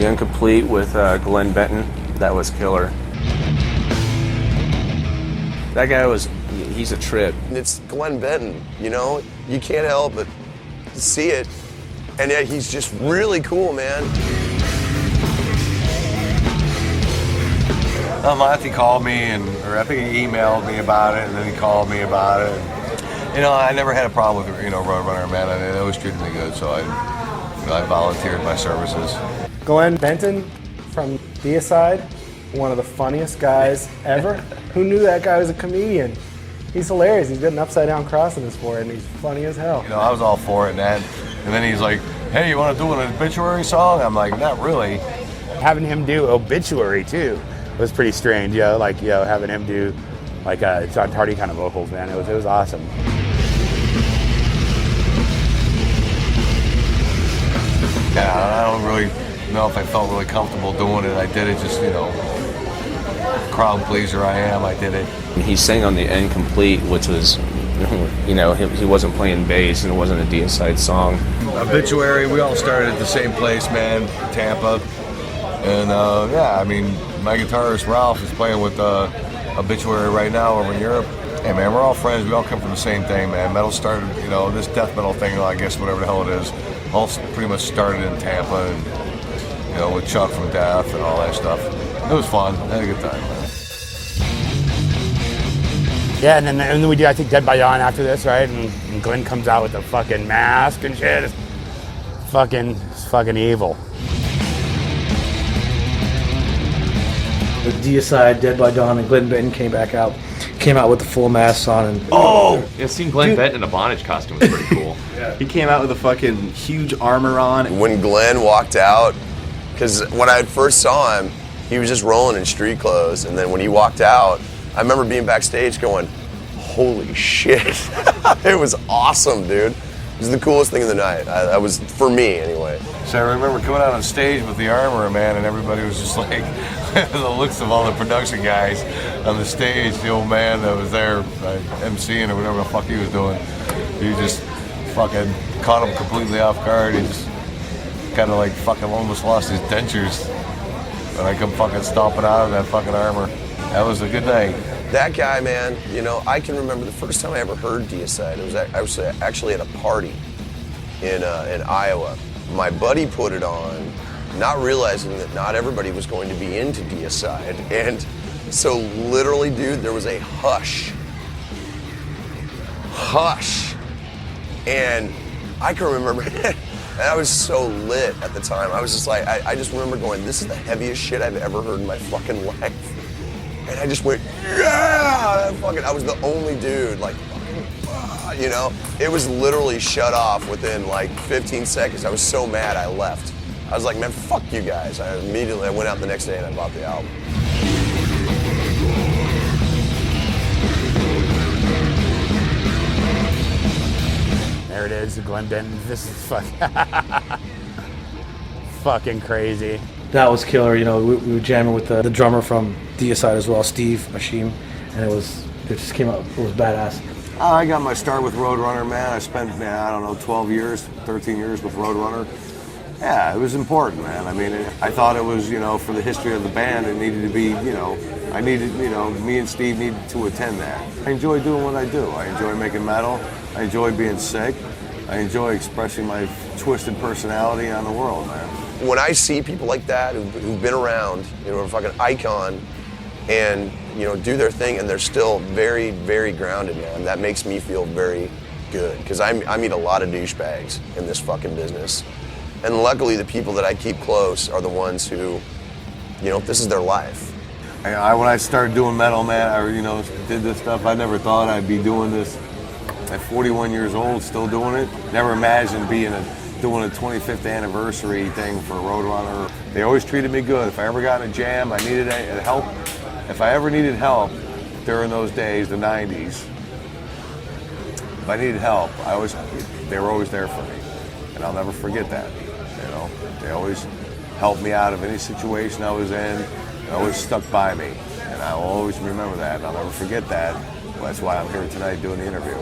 The Incomplete with Glenn Benton, that was killer. That guy he's a trip. It's Glenn Benton, you know? You can't help but see it. And yet he's just really cool, man. Monty called me, or I think he emailed me about it, and then he called me about it. And, you know, I never had a problem with, RoadRunner, man. They always treated me good, so I volunteered my services. Glenn Benton from Deicide, one of the funniest guys ever. Who knew that guy was a comedian? He's hilarious. He's got an upside-down cross in his forehead, and he's funny as hell. You know, I was all for it, man. And then he's like, hey, you want to do an Obituary song? I'm like, not really. Having him do Obituary, too, was pretty strange, having him do, John Tardy kind of vocals, man. It was awesome. Yeah, I don't really know if I felt really comfortable doing it. I did it just, crowd pleaser I am, I did it. He sang on the Incomplete, which was, he wasn't playing bass and it wasn't a Deicide song. Obituary, we all started at the same place, man, Tampa. And my guitarist Ralph is playing with Obituary right now over in Europe. Hey man, we're all friends, we all come from the same thing, man. Metal started, this death metal thing, I guess whatever the hell it is, all pretty much started in Tampa and, with Chuck from Death and all that stuff. It was fun, I had a good time, man. Yeah, and then we do, I think, Dead by Dawn after this, right? And Glenn comes out with the fucking mask and shit. It's fucking evil. The Deicide, Dead by Dawn, and Glenn Benton came out with the full mask on. And yeah, seeing Glenn Benton in a bondage costume was pretty cool. Yeah. He came out with a fucking huge armor on. When Glenn walked out, because when I first saw him, he was just rolling in street clothes, and then when he walked out, I remember being backstage going, holy shit. It was awesome, dude. It was the coolest thing of the night. That was, for me anyway. So I remember coming out on stage with the armor, man, and everybody was just like, the looks of all the production guys on the stage, the old man that was there emceeing or whatever the fuck he was doing, he just fucking caught him completely off guard. He just kind of like fucking almost lost his dentures. And I come fucking stomping out of that fucking armor. That was a good night. That guy, man, I can remember the first time I ever heard Deicide. I was actually at a party in Iowa. My buddy put it on, not realizing that not everybody was going to be into Deicide. And so literally, dude, there was a hush. And I can remember, and I was so lit at the time. I was just like, I just remember going, this is the heaviest shit I've ever heard in my fucking life. And I just went, yeah! I was the only dude, like, It was literally shut off within like 15 seconds. I was so mad I left. I was like, man, fuck you guys. I went out the next day and I bought the album. There it is, Glenn Benton. This is fucking crazy. that was killer. We were jamming with the drummer from Deicide as well, Steve Machine, and it just came out, it was badass. I got my start with RoadRunner, man. I spent, 12 years, 13 years with RoadRunner. Yeah, it was important, man. I mean, I thought it was, for the history of the band, it needed to be, me and Steve needed to attend that. I enjoy doing what I do. I enjoy making metal. I enjoy being sick. I enjoy expressing my twisted personality on the world, man. When I see people like that who've been around, a fucking icon, and do their thing, and they're still very, very grounded, man, that makes me feel very good. Because I meet a lot of douchebags in this fucking business. And luckily, the people that I keep close are the ones who, this is their life. When I started doing metal, man, I did this stuff. I never thought I'd be doing this at 41 years old, still doing it. Never imagined doing a 25th anniversary thing for RoadRunner. They always treated me good. If I ever got in a jam, I needed help. If I ever needed help during those days, the 90s, if I needed help, they were always there for me. And I'll never forget that. They always helped me out of any situation I was in. They always stuck by me. And I will always remember that, and I'll never forget that. Well, that's why I'm here tonight doing the interview.